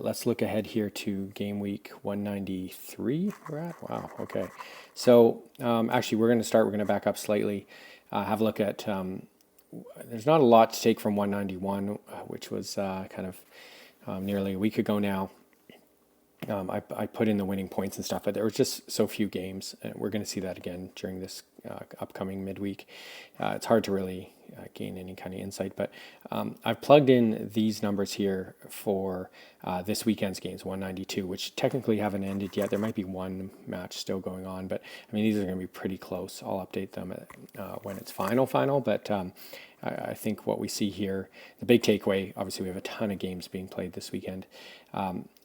let's look ahead here to game week 193 we're at. Wow, okay. So actually we're going to back up slightly, have a look at, there's not a lot to take from 191, which was kind of nearly a week ago now. I put in the winning points and stuff, but there was just so few games. And we're going to see that again during this upcoming midweek. It's hard to really gain any kind of insight, but I've plugged in these numbers here for this weekend's games, 192, which technically haven't ended yet. There might be one match still going on, but I mean, these are going to be pretty close. I'll update them when it's final, but I think what we see here, the big takeaway, obviously we have a ton of games being played this weekend.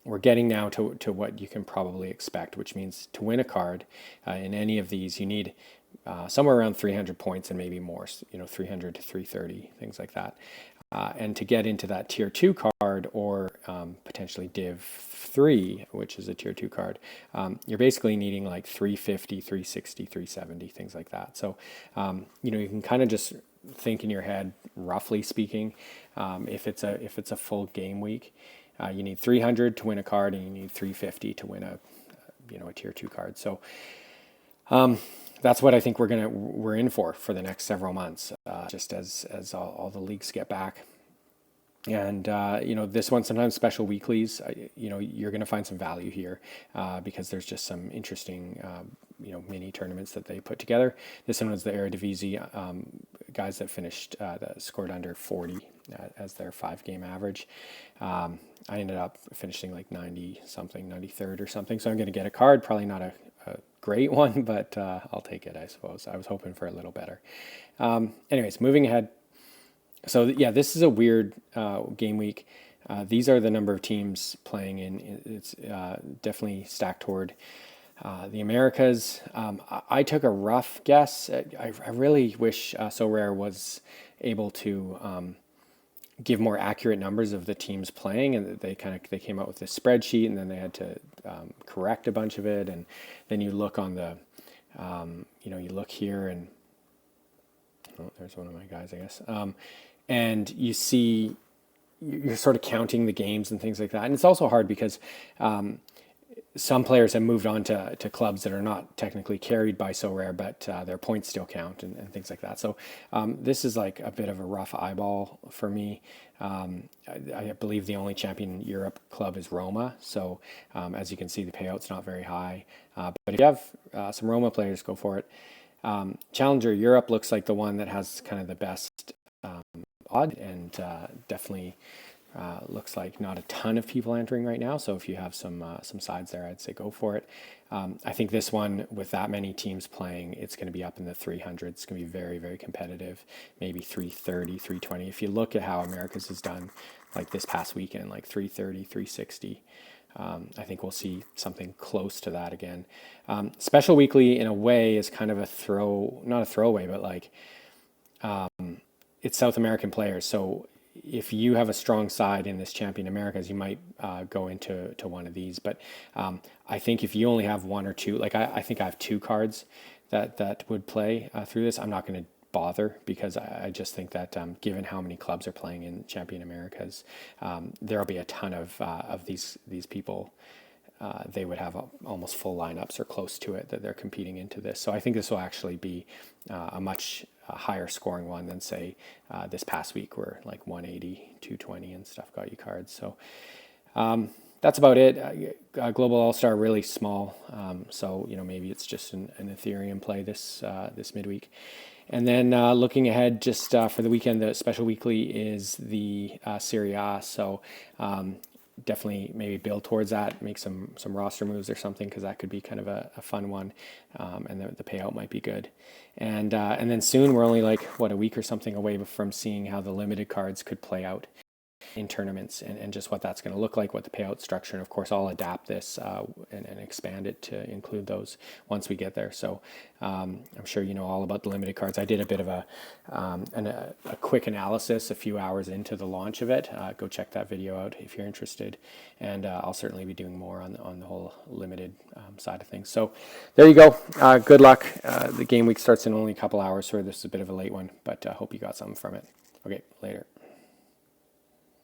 We're getting now to what you can probably expect, which means to win a card in any of these, you need somewhere around 300 points and maybe more, 300 to 330, things like that. And to get into that tier 2 card or potentially div 3, which is a tier 2 card, you're basically needing like 350, 360, 370, things like that. So, you can kind of just think in your head, roughly speaking, if it's a full game week, you need 300 to win a card and you need 350 to win a tier 2 card. So that's what I think we're in for the next several months, just as all the leagues get back. And this one, sometimes special weeklies, you're going to find some value here because there's just some interesting mini tournaments that they put together. This one was the Eredivisie guys that finished that scored under 40 as their 5-game average. I ended up finishing like 90 something, 93rd or something. So I'm going to get a card, probably not a great one, but I'll take it, I suppose. I was hoping for a little better. Anyways, moving ahead. So yeah, this is a weird game week. These are the number of teams playing in. It's definitely stacked toward the Americas. I took a rough guess. I really wish Sorare was able to give more accurate numbers of the teams playing, and they came out with this spreadsheet, and then they had to correct a bunch of it, and then you look on the you look here, and there's one of my guys, I guess, and you see you're sort of counting the games and things like that, and it's also hard because some players have moved on to clubs that are not technically carried by Sorare, but their points still count and things like that. So this is like a bit of a rough eyeball for me. I believe the only champion Europe club is Roma. So as you can see, the payout's not very high. But if you have some Roma players, go for it. Challenger Europe looks like the one that has kind of the best odd, and definitely looks like not a ton of people entering right now. So if you have some sides there, I'd say go for it. I think this one, with that many teams playing, it's going to be up in the 300s. It's going to be very, very competitive, maybe 330, 320. If you look at how Americas has done, like this past weekend, like 330, 360. I think we'll see something close to that again. Special Weekly, in a way, is kind of not a throwaway, but like it's South American players. So if you have a strong side in this Champion Americas, you might go into one of these. But I think if you only have one or two, like I think I have 2 cards that would play through this, I'm not going to bother, because I just think that given how many clubs are playing in Champion Americas, there'll be a ton of these people. They would have almost full lineups or close to it that they're competing into this. So I think this will actually be a much higher scoring one than, say, this past week where like 180, 220 and stuff got you cards. So that's about it. Global All-Star really small. So, maybe it's just an Ethereum play this midweek. And then looking ahead, just for the weekend, the Special Weekly is the Serie A. So definitely maybe build towards that, make some roster moves or something, because that could be kind of a fun one, and the payout might be good. And then soon we're only like a week or something away from seeing how the limited cards could play out in tournaments, and just what that's going to look like, what the payout structure, and of course I'll adapt this and expand it to include those once we get there. So I'm sure you know all about the limited cards. I did a bit of a quick analysis a few hours into the launch of it. Go check that video out if you're interested, and I'll certainly be doing more on the whole limited side of things. So there you go. Good luck. The game week starts in only a couple hours, so this is a bit of a late one, but I hope you got something from it. Okay, later.